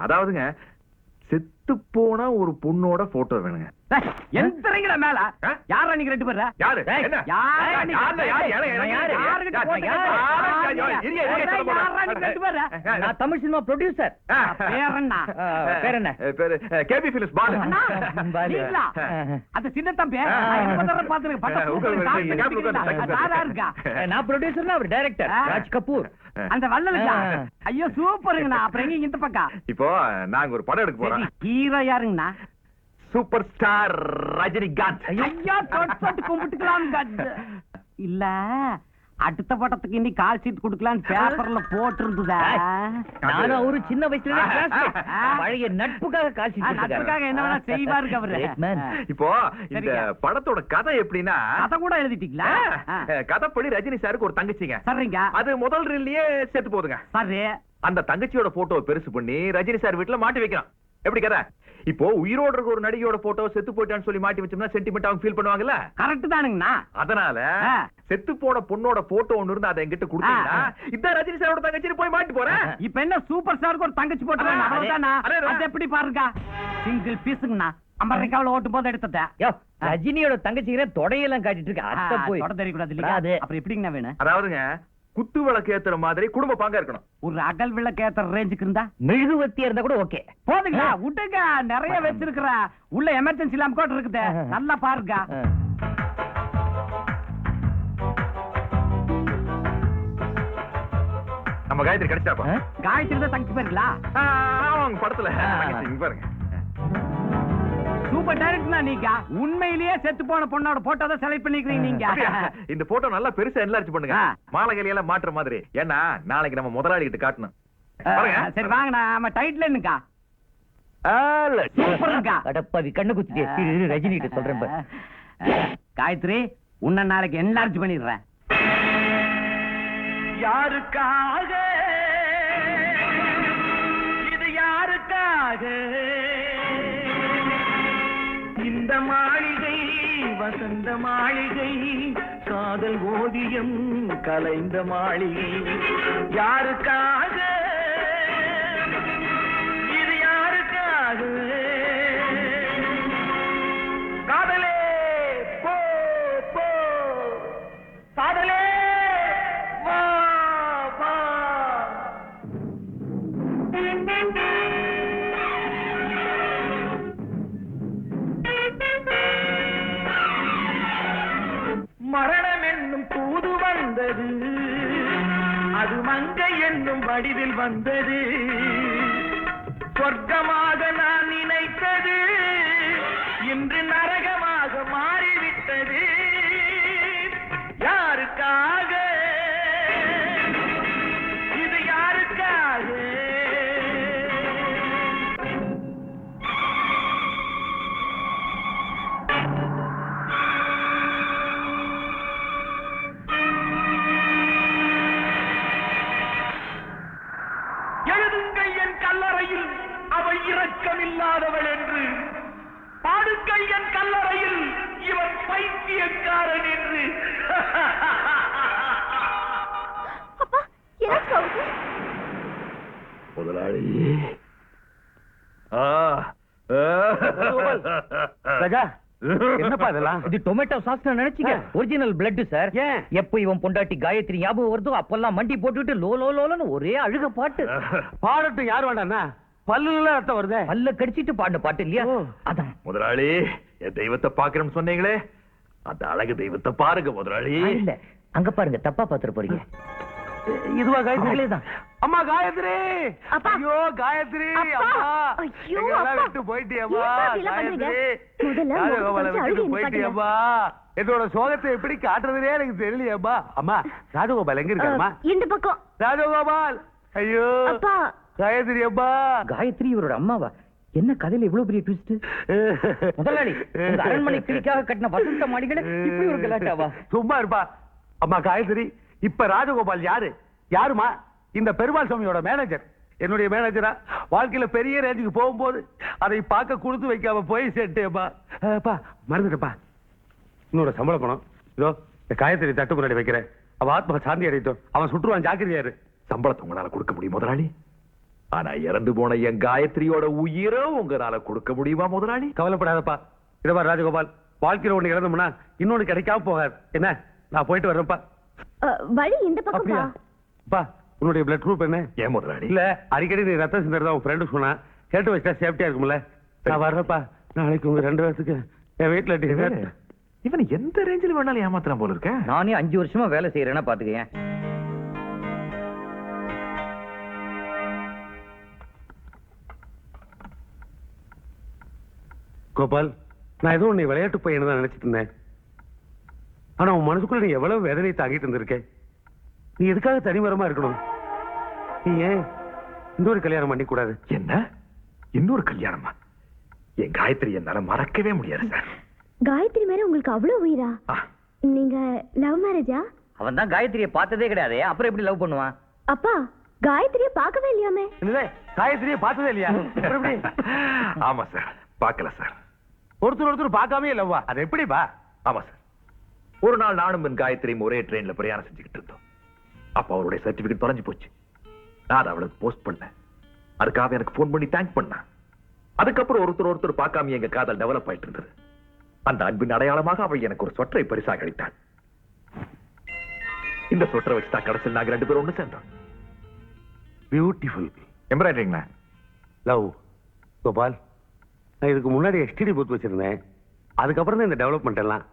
அதாவதுங்க செத்து போனா ஒரு பொண்ணோட போட்டோ வேணுங்க. எந்திரங்கடா மேல. யாரா நீங்க ரெண்டு பேரா? யாரு? என்ன? நான் தமிழ் சினிமா ப்ரொடியூசர். பேர் என்ன? பேர் என்ன? பேரு கேபி பிலிம்ஸ் பாலு. நீங்களா? அந்த சின்ன தம்பி நான் ப்ரொடியூசர், அவர் டைரக்டர் ராஜ் கபூர். அந்த வள்ளலுக்கு ஐயோ சூப்பருங்கண்ணா. அப்புறம் எங்க இந்த பக்கம்? இப்போ நாங்க ஒரு படம் எடுக்க போறோம். ஹீரோ யாருங்கண்ணா? Super star Rajinikanth. ஐயா தொட்டு கும்பிட்டுக்கலாம். இல்ல அடுத்த படத்துக்கு இன்னி கால் சீட் குடுக்கலான்னு பேப்பர்ல போட்டிருந்ததா? நானும் ஒரு சின்ன வயசுல பழைய நட்புக்காக கால் சீட். நட்புக்காக என்ன வேணா செய்வாருங்க அவரு. இப்போ இந்த படத்தோட கதை எப்படின்னா, கதை கூட எழுதிட்டீங்களா? கதைப்படி ரஜினி சாருக்கு ஒரு தங்கச்சிங்க. சரிங்க. அது முதல் ரீல்லயே செத்து போகுதுங்க. சரி. அந்த தங்கச்சியோட போட்டோ பெருசு பண்ணி ரஜினி சார் வீட்டுல மாட்டி வைக்கலாம். எப்படி கதை? இப்போ உயிரோட இருக்க ஒரு நடிகையோட போட்டோ செத்து போயிட்டான்னு சொல்லி மாட்டி வச்சோம்னா சென்டிமெண்ட் அவங்க ஃபீல் பண்ணுவாங்கல்ல? கரெக்ட் தானுங்கண்ணா. அதனால செத்து போன பொண்ணோட போட்டோ ஒன்னு இருந்தா அதை என்கிட்ட கொடுத்தீங்கன்னா இதான் ரஜினி சாரோட தங்கச்சின்னு போய் மாட்டி போறேன். இப்ப என்ன சூப்பர் ஸ்டாருக்கு ஒரு தங்கச்சி போட்டு அது எப்படி பாருங்க? சிங்கிள் பீஸுங்கண்ணா. 50 ரூபாய் ஓட்டும் போது எடுத்தத. ரஜினியோட தங்கச்சிக்கிற தொடையெல்லாம் காட்டிட்டு இருக்கு. அத்தை போய் தொட தெரியக்கூடாது இல்லையா? அப்புறம் எப்படிங்கண்ணா வேணும்? அதாவதுங்க குத்து விளக்கு ஏத்துற மாதிரி குடும்ப பாங்க இருக்கணும். ஒரு அகல் விளக்கு ஏத்துற ரேஞ்சுக்கு இருந்தா, மெழுகுவத்தியா இருந்தா கூட ஓகே. போதுங்களா? விட்டுங்க, நிறைய வச்சிருக்கிற உள்ள எமர்ஜென்சி லாம் கூட இருக்குது. நல்லா பாருங்க. நம்ம காயத்ரி கிடைச்சாப்பா. காயத்ரி தான் தங்கச்சி பாருங்களா? அவங்க படத்துல பாருங்க. சூப்பர் டைரக்டர்னா நீங்க. உண்மையிலேயே செத்து போன பொண்ணோட போட்டோ தான் செலக்ட் பண்ணிக்கிறீங்க நீங்க. இந்த போட்டோ நல்லா பெருசா என்லார்ஜ் பண்ணுங்க. மாலைகளை எல்லாம் மாற்ற மாதிரி. ஏன்னா நாளைக்கு நம்ம முதலாளி கிட்ட காட்டணும். சரி வாங்க, நம்ம டைட்டில் என்னக்கா? சூப்பர்ங்கா. அடப்பாவி கண்ணு குத்திட்டே. ரஜினி கிட்ட சொல்றேன். காயத்ரி உன்னை நாளைக்கு என்லார்ஜ் பண்ணிடுறேன். யாருக்காக இது? யாருக்காக இந்த மாளிகை? வசந்த மாளிகை, காதல் ஓவியம் கலைந்த மாளிகை. யாருக்காக இது? யாருக்காக? காதலே போ போ, காதலே வா வா. மரணம் என்னும் தூது வந்தது, அது மங்கை என்னும் வடிவில் வந்தது. சொர்க்கமாக நான் நினைத்தது இன்று நரகமாக மாறிவிட்டது. யாருக்காக இது? யாருக்காக? எழுதுங்கள் என் கல்லறையில் அவள் இரக்கமில்லாதவள் என்று, பாடுங்கள் என் கல்லறையில் இவன் பைத்தியக்காரன் என்று. முதலாளி என்னப்பா இதெல்லாம்? இது டொமேட்டோ சாஸ் நினைச்சீங்க? Original blood sir. எப்ப இவன் பொண்டாட்டி காயத்ரி ஞாபகம் வருதோ அப்பெல்லாம் மண்டி போட்டுட்டு லோ லோ லோலன்னு ஒரே அழுக பாட்டு. பாடட்டும், யார் வேண்டாண்ணா? பல்லுல ரத்தம் வருதே. பல்ல கடிச்சிட்டு பாடின பாட்டு இல்லையா? அதான் முதலாளி, என் தெய்வத்தை பாக்குறேன்னு சொன்னீங்களே, அந்த அழகு தெய்வத்தை பாருங்க முதலாளி. இல்ல அங்க பாருங்க, தப்பா பாத்துட்டு போறீங்க. இதுவா காயத்ரி தான்? அம்மா காயத்ரி, ஐயோ காயத்ரி, விட்டு போயிட்டியம்மா காயத்ரி, விட்டு போயிட்டியம்மா. என்னோட சோகத்தை எப்படி காட்டுறதுனே எனக்கு தெரியலையம்மா. அம்மா ராஜகோபால் எங்க இருக்காருமா? இந்த பக்கம். ராஜகோபால், ஐயோ காயத்ரி அம்மா. காயத்ரி இவரோட அம்மாவா? என்ன கதையில இவ்வளவு பெரிய ட்விஸ்ட்? முதலாளி, உங்க அரண்மனை கிளிக்காக கட்டின வசந்த மாளிகையில இப்படி ஒரு கலாட்டாவா? சும்மா இருப்பா. அம்மா காயத்ரி, இப்ப ராஜகோபால் யாருமா? இந்த பெருமாள் சுவாமியோட மேனேஜர். என்னுடைய மேனேஜரா வாழ்க்கையில பெரிய ரேஞ்சுக்கு போகும்போது அதை பார்க்க கொடுத்து வைக்காம போய் சேர்ட்டேப்பா. மறந்துட்டப்பா. இன்னொரு சம்பள பணம் இதோ இந்த காயத்ரி தட்டு முன்னாடி வைக்கிறேன். அவ ஆத்மா சாந்தி அடையட்டும். அவன் சுற்றுவான், ஜாக்கிரதையாரு. சம்பளத்தை உங்களால கொடுக்க முடியும் முதலாளி? ஆனா இறந்து போன என் காயத்ரியோட உயிரை உங்களால கொடுக்க முடியுமா முதலாளி? கவலைப்படாதப்பா. இதப்பா ராஜகோபால், வாழ்க்கையில ஒண்ணு இழந்தோம்னா இன்னொன்னு கிடைக்காம போகாது. என்ன, நான் போயிட்டு வர்றேன்ப்பா. வழி இந்த அப்படியா? பக்கம் பா, உன்னுடைய பிளட் குரூப் என்ன? ஏன் முதலாளி? இல்ல, அடிக்கடி நீ ரத்தம் சிந்தறதா உன் ஃப்ரெண்டு சொன்னா, கேட்டு வச்சா சேஃப்டியா இருக்கும்ல. நான் வர்றப்பா. நாளைக்கு உங்க 2 பேத்துக்கு என் வீட்டுல இவன் எந்த ரேஞ்சில் வேணாலும் ஏமாத்தலாம் போல இருக்க. நானே 5 வருஷமா வேலை செய்யறேன்னா பாத்துக்கேன். கோபால், நான் ஏதோ உன்னை விளையாட்டு பையன் தான் நினைச்சிட்டு இருந்தேன். ஆனா உன் மனசுக்குள்ள நீ எவ்வளவு வேதனை தாங்கிட்டு இருந்திருக்க. நீ எதுக்காக தனிமரமா இருக்கணும்? நீ ஏன் இன்னொரு கல்யாணம் பண்ணி கூடாது? என்ன, இன்னொரு கல்யாணமா? என் காயத்ரி என்னால மறக்கவே முடியாது சார். காயத்ரி மேல உங்களுக்கு அவ்வளவு உயிரா? ஆ, நீங்க லவ் மேரேஜா? அவன் தான் காயத்ரியை பார்த்ததே கிடையாது, அப்புறம் எப்படி லவ் பண்ணுவான்? அப்பா, காயத்ரிய பார்க்கவே இல்லையாமே? இல்ல, காயத்ரியை பார்த்ததே இல்லையா? அப்புறம் எப்படி? ஆமா சார், பார்க்கல சார். ஒருத்தர் பார்க்காமே இல்லவா? அது எப்படிப்பா? ஆமா சார். ஒரு நாள் நானும் என் காயத்ரியும் ஒரே ட்ரெயின்ல பிரயாணம் செஞ்சுக்கிட்டு இருந்தோம். அப்ப அவருடைய சர்டிபிகேட் தொலைஞ்சு போச்சு. நான் அதை அவளுக்கு போஸ்ட் பண்ணேன். அதுக்காக எனக்கு போன் பண்ணி தேங்க் பண்ணேன். அதுக்கப்புறம் ஒருத்தர் பார்க்காம எங்க காதல் டெவலப் ஆயிட்டு இருந்தது. அந்த அன்பின் அடையாளமாக அவள் எனக்கு ஒரு சொற்றை பரிசாக அளித்தாள். இந்த சொற்றை வச்சுதான் கடைசியில் நாங்க 2 பேரும் ஒண்ணு சேர்ந்தோம். பியூட்டிஃபுல். எம்ப்ராய்டரிங்களா? லவ். கோபால், நான் இதுக்கு முன்னாடி எஸ்டிடி பூத் வச்சிருந்தேன். அதுக்கப்புறம் தான் இந்த டெவலப்மெண்ட் எல்லாம்.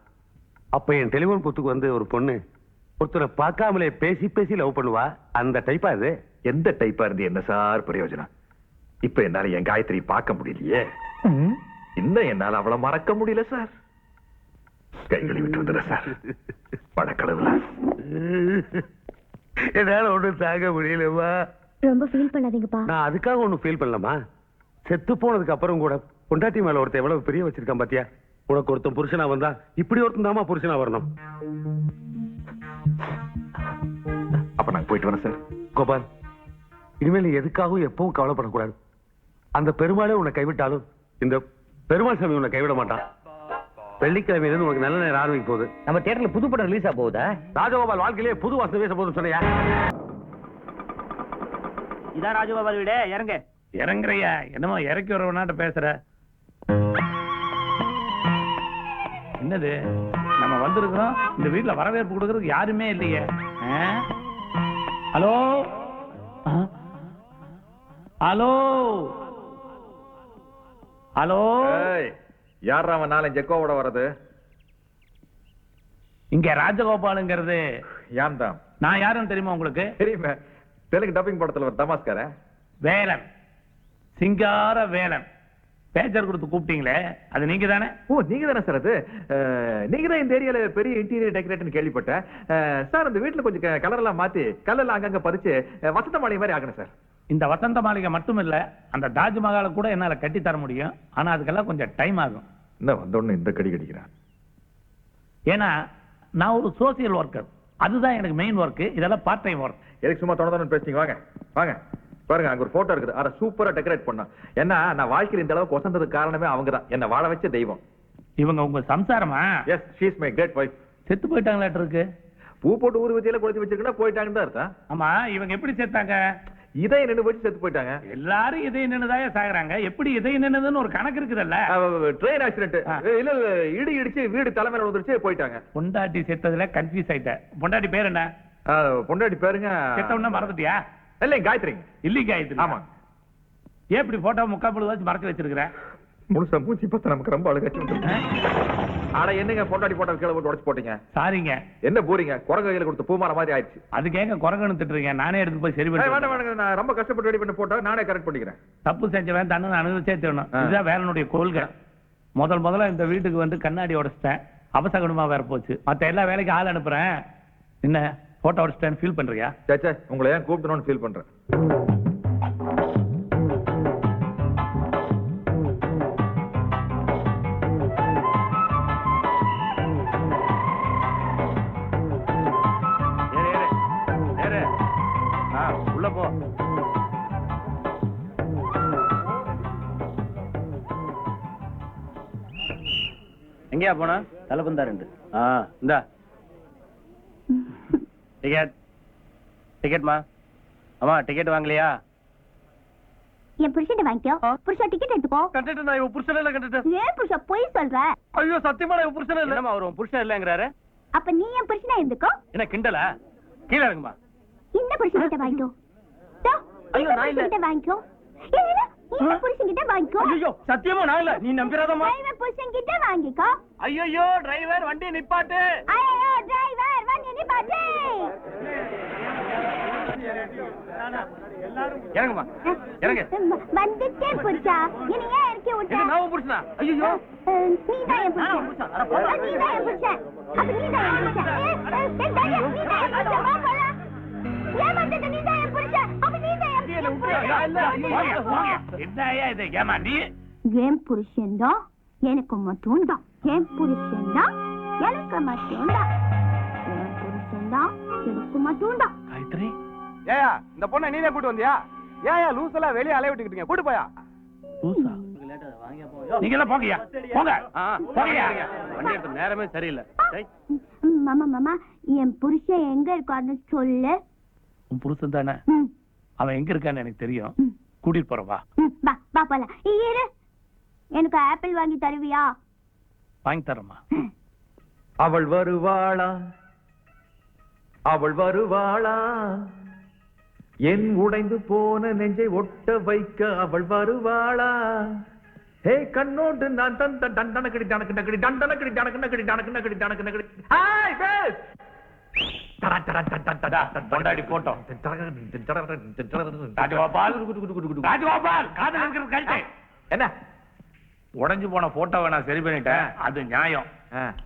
அப்ப என் டெலிபோன் பூத்துக்கு வந்து ஒரு பொண்ணு ஒருத்தரை பார்க்காமலே பேசி பேசி லவ் பண்ணுவா. அந்த டைப்பா இது? எந்த டைப்பா இருந்து என்ன சார் பிரயோஜனம்? இப்ப என்னால என் காயத்ரி பார்க்க முடியலையே. இன்னும் என்னால அவளை மறக்க முடியல சார். கைகளை விட்டு வந்துட சார். பழக்கடவுல என்னால ஒண்ணும் தாங்க முடியலமா. ரொம்ப ஃபீல் பண்ணாதீங்கப்பா. நான் அதுக்காக ஒண்ணும் ஃபீல் பண்ணலமா. செத்து போனதுக்கு அப்புறம் கூட பொண்டாட்டி மேல ஒருத்தன் எவ்வளவு பெரிய வச்சிருக்கான் பாத்தியா? உனக்கு ஒருத்தன் புருஷனா வந்தா இப்படி ஒருத்தன் தாமா புருஷனா வரணும். அப்ப நான் போயிட்டு வரேன் சார். கோபால், இனிமேல் நீ எதுக்காகவும் எப்பவும் கவலைப்படக்கூடாது. அந்த பெருமாளே உன்னை கைவிட்டாலும் இந்த பெருமாள் சாமி உன்னை கைவிட மாட்டான். வெள்ளிக்கிழமையிலிருந்து உனக்கு நல்ல நேரம் ஆரம்பிக்க போகுது. நம்ம தியேட்டர்ல புது படம் ரிலீஸ் ஆக போகுதா? ராஜகோபால் வாழ்க்கையிலே புது வாசனை பேச போகுதுன்னு சொன்னையா? இதான் ராஜகோபால் வீடு, இறங்க. இறங்குறையா? என்னமோ இறக்கி வரவனாட்ட பேசுற. என்னது, நம்ம வந்திருக்கிறோம், இந்த வீட்டுல வரவேற்பு கொடுக்கறதுக்கு யாருமே இல்லையே. ஹலோ ஹலோ ஹலோ, யார் அவன் 4 எக்கோவோட வர்றது? இங்க ராஜகோபாலுங்கிறது யான் தான். நான் யாருன்னு தெரியுமா உங்களுக்கு? தெரியுமே, தெலுங்கு டப்பிங் படத்துல ஒரு தமாஸ்கார வேலன், சிங்கார வேலன். பேச்சர் கொடுத்து கூப்பிட்டீங்களே, அது நீங்க தானே? ஓ, நீங்க தானே சார். அது நீங்க தான் இந்த ஏரியால பெரிய இன்டீரியர் டெக்கரேட்டர் கேள்விப்பட்டேன் சார். அந்த வீட்டுல கொஞ்சம் கலர் எல்லாம் மாத்தி கல்லெல்லாம் அங்கங்க பதிச்சு வசந்த மாளிகை மாதிரி ஆகணும் சார். இந்த வசந்த மாளிகை மட்டும் இல்ல, அந்த தாஜ்மஹாலை கூட என்னால கட்டி தர முடியும். ஆனா அதுக்கெல்லாம் கொஞ்சம் டைம் ஆகும். என்ன வந்தோடனே இந்த கடி கடிக்கிறான்? ஏன்னா நான் ஒரு சோசியல் ஒர்க்கர். அதுதான் எனக்கு மெயின் ஒர்க். இதெல்லாம் பார்ட் டைம் ஒர்க். எதுக்கு சும்மா தொடர்ந்து பேசுறீங்க? வாங்க வாங்க பாருங்க, அங்க ஒரு போட்டோ இருக்குது. அதை சூப்பரா டெக்கரேட் பண்ணோம். ஏன்னா நான் வாழ்க்கையில் இந்த அளவுக்கு வசந்ததுக்கு காரணமே அவங்க தான். என்ன வாழ வச்ச தெய்வம். இவங்க உங்க சம்சாரமா? Yes, she is my great wife. செத்து போயிட்டாங்களாட்டு இருக்கு. பூ போட்டு ஊர் வச்சியில கொளுத்தி வச்சிருக்கா போயிட்டாங்கன்னு தான் அர்த்தம். ஆமா, இவங்க எப்படி செத்தாங்க? இதயம் நின்று போச்சு செத்து போயிட்டாங்க. எல்லாரும் இதயம் நின்னுதாய சாகுறாங்க. எப்படி இதயம் நின்னுதுன்னு ஒரு கணக்கு இருக்குதல்ல? Train accident. இல்ல இல்ல, இடி இடிச்சு வீடு தலைமையில வந்துருச்சு போயிட்டாங்க. பொண்டாட்டி செத்ததுல கன்ஃபியூஸ் ஆயிட்டேன். பொண்டாட்டி பேர் என்ன? பொண்டாட்டி பேருங்க செத்தவன மறந்துட்டியா? இல்ல, காயத்ரி. இல்லைங்க காயத்ரி. ஆமா. ஏன் இப்படி போட்டோ முக்காப்பொழுது வச்சு மறைச்சு வச்சிருக்கிற? முழுசா மூச்சு பார்த்தா நமக்கு ரொம்ப அழகாச்சு. ஆனா என்னங்க பொண்டாட்டி போட்டோ கீழே போட்டு உடச்சு போட்டீங்க? சாரிங்க. என்ன போறீங்க? குரங்கு கையில கொடுத்து பூமார மாதிரி ஆயிடுச்சு. அது கேட்க குரங்கன்னு திட்டுறீங்க. நானே எடுத்து போய் சரி பண்ணி. வேண்டாம் வேண்டாம், நான் ரொம்ப கஷ்டப்பட்டு ரெடி பண்ணி போட்டா நானே கரெக்ட் பண்ணிக்கிறேன். தப்பு செஞ்சவன் தன்னு அனுபவிச்சே தரணும். இதுதான் வேலனுடைய கொள்கை. முதல்ல இந்த வீட்டுக்கு வந்து கண்ணாடி உடைச்சிட்டேன். அபசகுணமா வேற போச்சு. மத்த எல்லா வேலைக்கும் ஆள் அனுப்புறேன். என்ன போட்டோ உடைச்சிட்டேன்னு ஃபீல் பண்றியா? சேச்சே, உங்களை ஏன் கூப்பிடணும்னு ஃபீல் பண்றேன். உள்ள போ. எங்கயா போனா? தலைபந்தா 2. இந்தா டிக்கெட். டிக்கெட்மா. அம்மா டிக்கெட் வாங்கலையா? என் புருஷன் வாங்கிக்கோ. புருஷா டிக்கெட் எடுத்துக்கோ. கண்டிட்டு நான் இவன் புருஷன் இல்ல கண்டிட்டு. ஏன் புருஷா பொய் சொல்ற? ஐயோ சத்தியமா இவன் புருஷன் இல்ல. என்னம்மா அவர் உன் புருஷன் இல்லங்கறாரு? அப்ப நீ என் புருஷனா இருந்துக்கோ. என்ன கிண்டலா? கீழ இறங்குமா. இந்த புருஷன் கிட்ட வாங்கிக்கோ. ஐயோ, நான் இல்ல. கிட்ட வாங்கிக்கோ. இல்ல இந்த புருஷன் கிட்ட வாங்கிக்கோ. ஐயோ சத்தியமா நான் இல்ல. நீ நம்பிராதம்மா. டிரைவர் புருஷன் கிட்ட வாங்கிக்கோ. ஐயோ டிரைவர் வண்டி நிப்பாட்டு. ஐயோ டிரைவர் வண்டி நிப்பாட்டு. இறங்குமா. இறங்கு. வந்துட்டே புருஷா. இனி ஏன் இறக்கி விட்ட? இது நான் புருஷனா? ஐயோ நீதான் என் புருஷன். நீதான் என் புருஷன். அப்ப நீதான் என் புருஷன். நீதான் என் புருஷன். வா போலாம். ஏன் வந்துட்ட? நீதான் என் புருஷன். அப்ப நீதான் என் புருஷன். என்னையா இது ஏமா நீ? என் புருஷன் தான் எனக்கு மட்டும் தான். என் புருஷன் தான் எனக்கு மட்டும் தான். என் புருஷன் தான் எனக்கு மட்டும் தான். காயத்ரி ஏயா இந்த பொண்ணை நீனே கூட்டு வந்தியா? ஏயா லூஸ் எல்லாம் வெளியே அலைய விட்டுக்கிட்டீங்க. கூட்டு போயா. நீங்க எல்லாம் போங்கயா. போங்க. போங்கயா. வண்டி எடுத்த நேரமே சரியில்லை. மாமா மாமா என் புருஷன் எங்க இருக்கான்னு சொல்லு. உன் புருஷன் தானே? அவன் எங்க இருக்கான்னு எனக்கு தெரியும். கூட்டிட்டு போறேன் வா. வா வா போலாம். இரு, எனக்கு ஆப்பிள் வாங்கி தருவியா? வாங்கி தரமா? அவள் வருவாளா, அவள் வருவாளா, என் உடைந்து போன நெஞ்சை ஒட்ட வைக்க அவள் வருவாளா. ஹே கண்ணோடு நான் தந்த டண்டனக்கடி டனக்கடி டண்டனக்கடி டனக்கடி டனக்கடி டனக்கடி. Hi base. பொண்டாடி போட்டோம். ராஜகோபால் ராஜகோபால் காதல் இருக்கிறது கழட்டு. என்ன உடைஞ்சு போன போட்டோவை நான் சரி பண்ணிட்டேன். அது நியாயம்.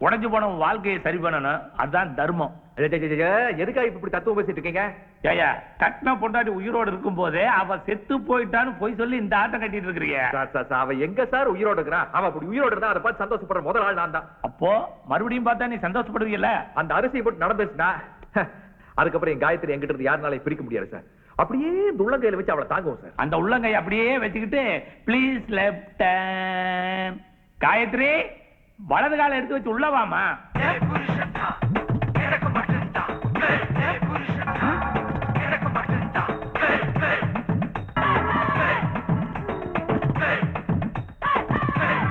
உடைஞ்சு போன வாழ்க்கையை சரி பண்ணணும். அதுதான் தர்மம். எதுக்காக இப்படி தத்துவம் பேசிட்டு இருக்கீங்க? ஏயா கட்டின பொண்டாட்டி உயிரோடு இருக்கும் போதே அவ செத்து போயிட்டான்னு போய் சொல்லி இந்த ஆட்டம் கட்டிட்டு இருக்கிறீங்க. அவ எங்க சார் உயிரோடு இருக்கிறான்? அவ அப்படி உயிரோடு இருந்தா அதை பார்த்து சந்தோஷப்படுற முதல் ஆள் நான் தான். அப்போ மறுபடியும் பார்த்தா நீ சந்தோஷப்படுவீங்கல்ல? அந்த அரிசியை போட்டு நடந்துச்சுன்னா அதுக்கப்புறம் என் காயத்ரி எங்கிட்ட இருந்து யாருனாலே பிரிக்க முடியாது சார். அப்படியே இந்த உள்ளங்கையில வச்சு அவளை தாங்குவோம் சார். அந்த உள்ளங்கை அப்படியே வச்சுக்கிட்டு ப்ளீஸ் லெஃப்ட் காயத்ரி வலது காலை எடுத்து வச்சு உள்ளவாமா.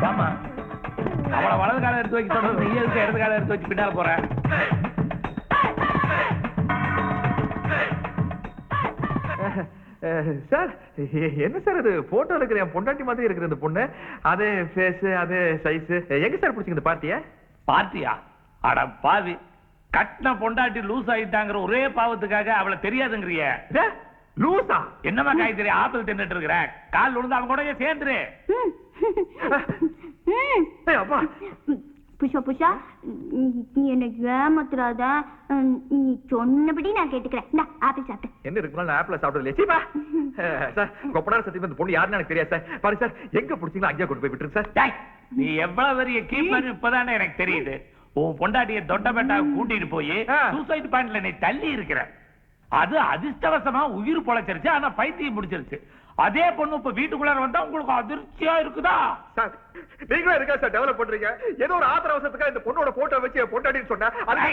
வாமா. அவளை வலது காலை எடுத்து வைக்க தொடர்ந்து நீ எதுக்கு இடது காலை எடுத்து வச்சு பின்னால போற? சார் என்ன சார் இது போட்டோ இருக்கிற என் பொண்டாட்டி மாதிரி இருக்கிற இந்த பொண்ணு, அதே ஃபேஸ் அதே சைஸ். எங்க சார் பிடிச்சிங்க இந்த பார்ட்டிய? பார்ட்டியா? அட பாவி, கட்டின பொண்டாட்டி லூஸ் ஆயிட்டாங்கிற ஒரே பாவத்துக்காக அவளை தெரியாதுங்கிறிய. லூசா? என்னமா காய்கறி ஆப்பிள் தின்னுட்டு இருக்கிற? கால் விழுந்து அவன் கூட சேர்ந்துரு. அப்பா புஷா புஷா நீ என்ன ஏமாத்துறாத. நீ சொன்னபடி நான் கேட்டுக்கிறேன். ஆப்பிள் சாப்பிட்டு என்ன இருக்கு? நான் ஆப்பிள் சாப்பிடல இல்லையா சார். கொப்பனார் சத்தியமா இந்த பொண்ணு யாருன்னு எனக்கு தெரியாது சார். பாருங்க சார், எங்க பிடிச்சிங்களோ அங்கேயே கொண்டு போய் விட்டுருங்க சார். நீ எவ்வளவு பெரிய கீப்பர் இப்பதானே எனக்கு தெரியுது. உன் பொண்டாட்டிய தொட்டபெட்டா கூட்டிட்டு போய் சூசைட் பாயிண்ட்ல நீ தள்ளி இருக்கிற. அது அதிர்ஷ்டவசமா உயிர் பொழைச்சிருச்சு. ஆனா பைத்தியம் முடிச்சிருச்சு. அதே பொண்ணு இப்ப வீட்டுக்குள்ளார வந்தா உங்களுக்கு அதிர்ச்சியா இருக்குதா? சார் நீங்களும் இருக்கா சார் டெவலப் பண்றீங்க? ஏதோ ஒரு ஆத்திர அவசரத்துக்காக இந்த பொண்ணோட போட்டோ வச்சு பொண்டாட்டின்னு சொன்னா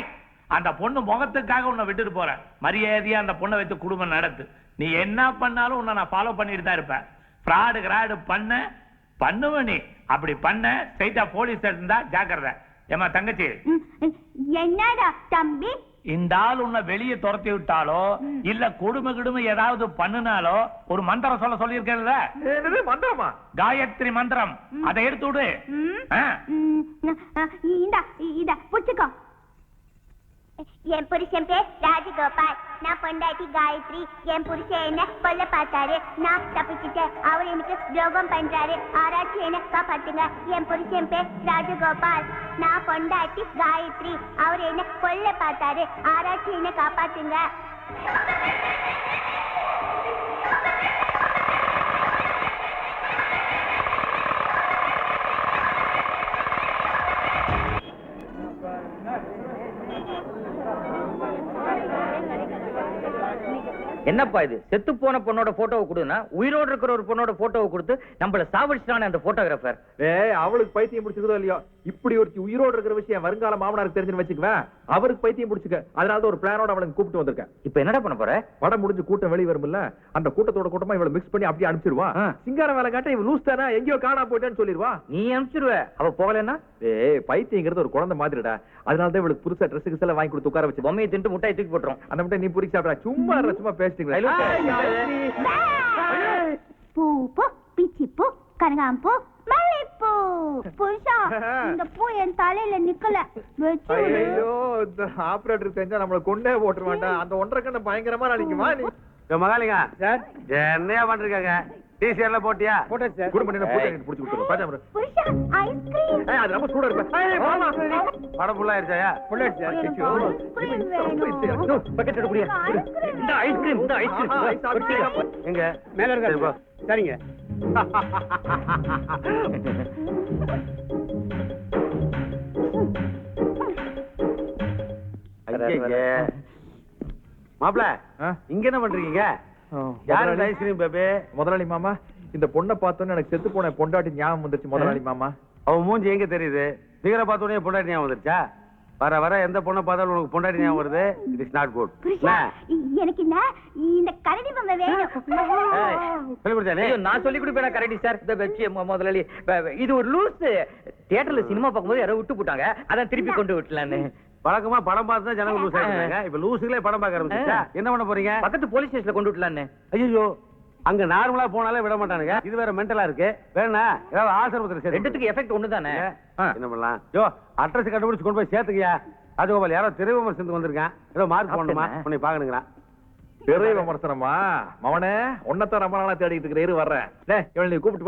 அந்த பொண்ணு முகத்துக்காக உன்னை விட்டுட்டு போறேன். மரியாதையா அந்த பொண்ணை வச்சு குடும்பம் நடத்து. நீ என்ன பண்ணாலும் உன்னை நான் ஃபாலோ பண்ணிட்டு தான் இருப்பேன். ஃப்ராடு கிராடு பண்ணுவ நீ. அப்படி பண்ண ஸ்ட்ரைட்டா போலீஸ் இருந்தா ஜாக்கிரதை. ஏமா தங்கச்சி, என்னடா தம்பி? இந்த ஆள் உன்னை வெளியே துரத்தி விட்டாலோ இல்ல கொடுமை ஏதாவது பண்ணுனாலோ ஒரு மந்திரம் சொல்லி இருக்கல. மந்திரமா? காயத்ரி மந்திரம். அதை எடுத்து விடு. இத புடிச்சுக்கோ. என் புருஷன் பேர் ராஜகோபால். நான் பொண்டாட்டி காயத்ரி. என் புருஷன் என்ன கொல்ல பார்த்தாரு. நான் தப்பிச்சுட்டேன். அவர் எனக்கு துரோகம் பண்றாரு. ஆராய்ச்சி என்ன காப்பாத்துங்க. என் புருஷன் பேர் ராஜகோபால். நான் பொண்டாட்டி காயத்ரி. அவர் என்ன கொல்ல பார்த்தாரு. ஆராய்ச்சி என்ன காப்பாத்துங்க. என்னப்பா இது செத்து போன பொண்ணோட போட்டோவை கொடுனா உயிரோடு இருக்கிற ஒரு பொண்ணோட போட்டோவை கொடுத்து நம்மள சாவடிச்சிட்டானே அந்த போட்டோகிராஃபர். அவளுக்கு பைத்தியம் பிடிச்சிருக்கோ இல்லையோ, இப்படி ஒரு உயிரோடு இருக்கிற விஷயம் வருங்கால மாமனாருக்கு தெரிஞ்சுன்னு வச்சுக்குவேன், அவருக்கு பைத்தியம் பிடிச்சுக்க. அதனால ஒரு பிளானோட அவளுக்கு கூப்பிட்டு வந்திருக்கேன். இப்ப என்னடா பண்ண போற? படம் முடிஞ்சு கூட்டம் வெளியே வரும்ல, அந்த கூட்டத்தோட கூட்டமா இவளை மிக்ஸ் பண்ணி அப்படியே அனுப்பிச்சிருவான். சிங்கார வேலை காட்ட இவன் லூஸ் தானே, எங்கேயோ காணா போயிட்டான்னு சொல்லிடுவா. நீ அனுப்பிச்சிருவ, அவ போகலன்னா? பைத்தியங்கிறது ஒரு குழந்தை மாதிரிடா. அதனாலதான் இவளுக்கு புதுசா ட்ரெஸ்ஸுக்கு எல்லாம் வாங்கி கொடுத்து உட்கார வச்சு பொம்மையை தின்ட்டு முட்டாய் தூக்கி போட்டுரும். அந்த முட்டை நீ புரிச்சு சாப்பிடா. சும்மா பேசிட்டீங்களா? பூ பூ பிச்சி பூ கனகாம்பூ மல்லிப்பூ. புருஷா இந்த பூ என் தலையில நிக்கல. ஐயோ, இந்த ஆபரேட்டர் தெரிஞ்சா நம்மள கொண்டே போட்டுருவான்டா. அந்த 1.5 கண்ண பயங்கரமா நடிக்குமா நீ? மகாலிங்க சார் என்னையா பண்றீங்க? டிசிஆர்ல போட்டியா? போட்டேன் சார். குடு பண்ணி போட்டு எனக்கு புடிச்சு கொடுத்துரு. பாஜா புருஷா ஐஸ்கிரீம். அது ரொம்ப சூடா இருக்கு. மாமா படம் ஃபுல்லா ஆயிடுச்சா? ஃபுல்லா ஆயிடுச்சு. பக்கெட் எடுக்குறியா? இந்த ஐஸ்கிரீம், இந்த ஐஸ்கிரீம் எங்க மேல இருக்க? சரிங்க. மாப்பிள இங்க என்ன பண்றீங்க? யாரு ஐஸ்கிரீம் பேபி? முதலாளி மாமா, இந்த பொண்ணை பார்த்தோன்னு எனக்கு செத்து போன பொண்டாட்டி ஞாபகம் வந்துச்சு முதலாளி மாமா. அவன் மூஞ்சி எங்க தெரியுது? பிகரை பார்த்தோன்னே பொண்டாட்டி ஞாபகம் வந்துருச்சா? வர வர எந்த பொண்ணை பார்த்தாலும் உனக்கு பொண்டாட்டி ஞாபகம் வருது. It is not good. எனக்கு இந்த கரடி பொம்மை வேணும். நான் சொல்லி கொடுப்பேன் கரெக்டி சார். முதலாளி இது ஒரு லூஸ். தியேட்டர்ல சினிமா பார்க்கும்போது யாரோ விட்டு போட்டாங்க, அதான் திருப்பி கொண்டு விட்டலான்னு. வழக்கமா படம் பார்த்து தான் ஜனங்க லூஸ் ஆயிட்டாங்க. இப்ப லூசுகளே படம் பார்க்க ஆரம்பிச்சா என்ன பண்ண போறீங்க? பக்கத்து போலீஸ் ஸ்டேஷன்ல கொண்டு விட்டலான்னு. ஐயோ, அங்க நார்மலா போனாலே விட மாட்டானுங்க. இது வேற மென்டலா இருக்கு. வேணா ஏதாவது ஆசிரமத்துல ரெண்டுத்துக்கு எஃபெக்ட் ஒண்ணுதானே. என்ன பண்ணலாம்? யோ, அட்ரஸ் கண்டுபிடிச்சு கொண்டு போய் சேர்த்துக்கியா? ராஜகோபால் யாரோ திரை விமர்சனத்துக்கு வந்திருக்கான். ஏதோ மார்க் போடணுமா? உன்னை பாக்கணுங்களா? பெரிய விமர்சனமா? மவனே, உன்னத்தான் ரொம்ப நாளா தேடிட்டு இருக்கிற. வர்றேன். இவனை நீ கூப்பிட்டு